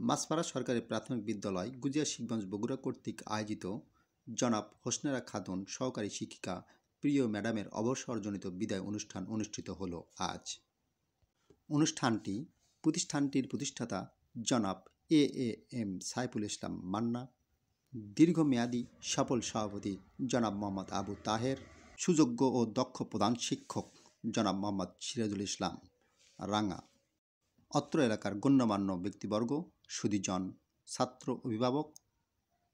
মাছপাড়া সরকারি প্রাথমিক বিদ্যালয় গুজিয়া শিবগঞ্জ বগুড়া কর্তৃক আয়োজিত জনাব হোসনেরা খাতুন সহকারী শিক্ষিকা প্রিয় ম্যাডামের অবসরজনিত বিদায় অনুষ্ঠান অনুষ্ঠিত হলো আজ। প্রতিষ্ঠানটির প্রতিষ্ঠাতা জনাব এএম সাইফুল ইসলাম মান্না, দীর্ঘমেয়াদী সফল সভাপতি জনাব মোহাম্মদ আবু তাহের, সুযোগ্য ও দক্ষ প্রধান শিক্ষক জনাব মোহাম্মদ সিরাজুল ইসলাম রাঙা, অত্র এলাকার গণ্যমান্য ব্যক্তিবর্গ, সুধীজন, ছাত্র, অভিভাবক,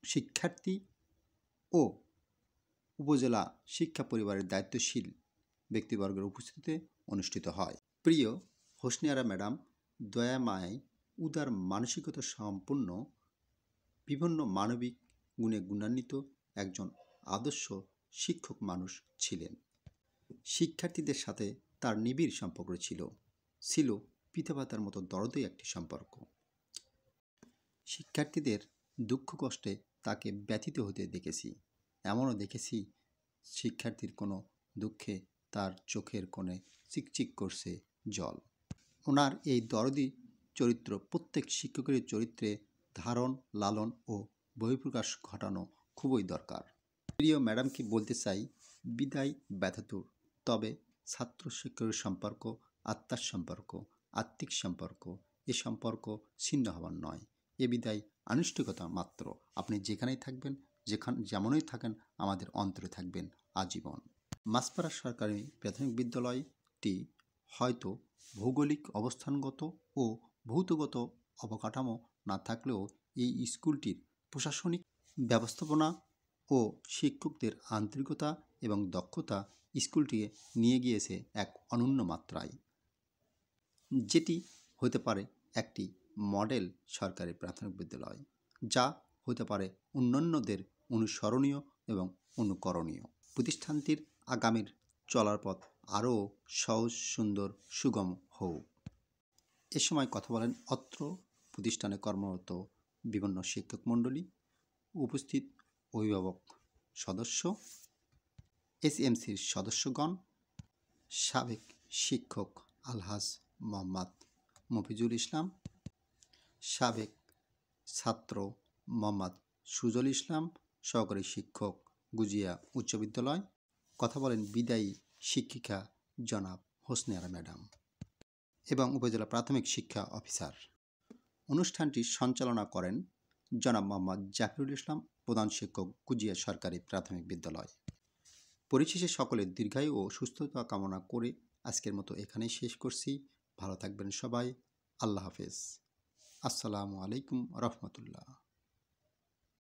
শিক্ষার্থী ও উপজেলা শিক্ষা পরিবারের দায়িত্বশীল ব্যক্তিবর্গের উপস্থিতিতে অনুষ্ঠিত হয়। প্রিয় হোসনেরা ম্যাডাম দয়ামায় উদার মানসিকতা সম্পন্ন, বিভিন্ন মানবিক গুণে গুণান্বিত একজন আদর্শ শিক্ষক মানুষ ছিলেন। শিক্ষার্থীদের সাথে তার নিবিড় সম্পর্ক ছিল পিতামাতার মতো দরদি একটি সম্পর্ক। শিক্ষার্থীদের দুঃখ কষ্টে তাকে ব্যথিত হতে দেখেছি, এমনও দেখেছি শিক্ষার্থীর কোনো দুঃখে তার চোখের কোণে চিকচিক করছে জল। ওনার এই দরদি চরিত্র প্রত্যেক শিক্ষকের চরিত্রে ধারণ, লালন ও বহিঃপ্রকাশ ঘটানো খুবই দরকার। প্রিয় ম্যাডামকে বলতে চাই, বিদায় ব্যথাতুর, তবে ছাত্র শিক্ষকের সম্পর্ক আত্মার সম্পর্ক, আত্মিক সম্পর্ক। এ সম্পর্ক ছিন্ন হবার নয়, এ বিদায় আনুষ্ঠানিকতা মাত্র। আপনি যেখানেই থাকবেন, যেমনই থাকেন, আমাদের অন্তরে থাকবেন আজীবন। মাছপাড়া সরকারি প্রাথমিক বিদ্যালয়টি হয়তো ভৌগোলিক অবস্থানগত ও ভৌতগত অবকাঠামো না থাকলেও এই স্কুলটির প্রশাসনিক ব্যবস্থাপনা ও শিক্ষকদের আন্তরিকতা এবং দক্ষতা স্কুলটিকে নিয়ে গিয়েছে এক অনন্য মাত্রায়, যেটি হতে পারে একটি মডেল সরকারি প্রাথমিক বিদ্যালয়, যা হতে পারে অন্যান্যদের অনুসরণীয় এবং অনুকরণীয়। প্রতিষ্ঠানটির আগামীর চলার পথ আরও সহজ, সুন্দর, সুগম হোক। এ সময় কথা বলেন অত্র প্রতিষ্ঠানে কর্মরত বিভিন্ন শিক্ষক মণ্ডলী, উপস্থিত অভিভাবক সদস্য, এসএমসির সদস্যগণ, সাবেক শিক্ষক আলহাজ মোহাম্মদ মফিজুল ইসলাম, সাবেক ছাত্র মোহাম্মদ সুজল ইসলাম, সহকারী শিক্ষক গুজিয়া উচ্চ বিদ্যালয়। কথা বলেন বিদায়ী শিক্ষিকা জনাব হোসনেরা ম্যাডাম এবং উপজেলা প্রাথমিক শিক্ষা অফিসার। অনুষ্ঠানটি সঞ্চালনা করেন জনাব মোহাম্মদ জাফরুল ইসলাম, প্রধান শিক্ষক গুজিয়া সরকারি প্রাথমিক বিদ্যালয়। পরিশেষে সকলের দীর্ঘায়ু ও সুস্থতা কামনা করে আজকের মতো এখানেই শেষ করছি। ভালো থাকবেন সবাই। আল্লাহ হাফেজ। আসসালামু আলাইকুম রহমতুল্লাহ।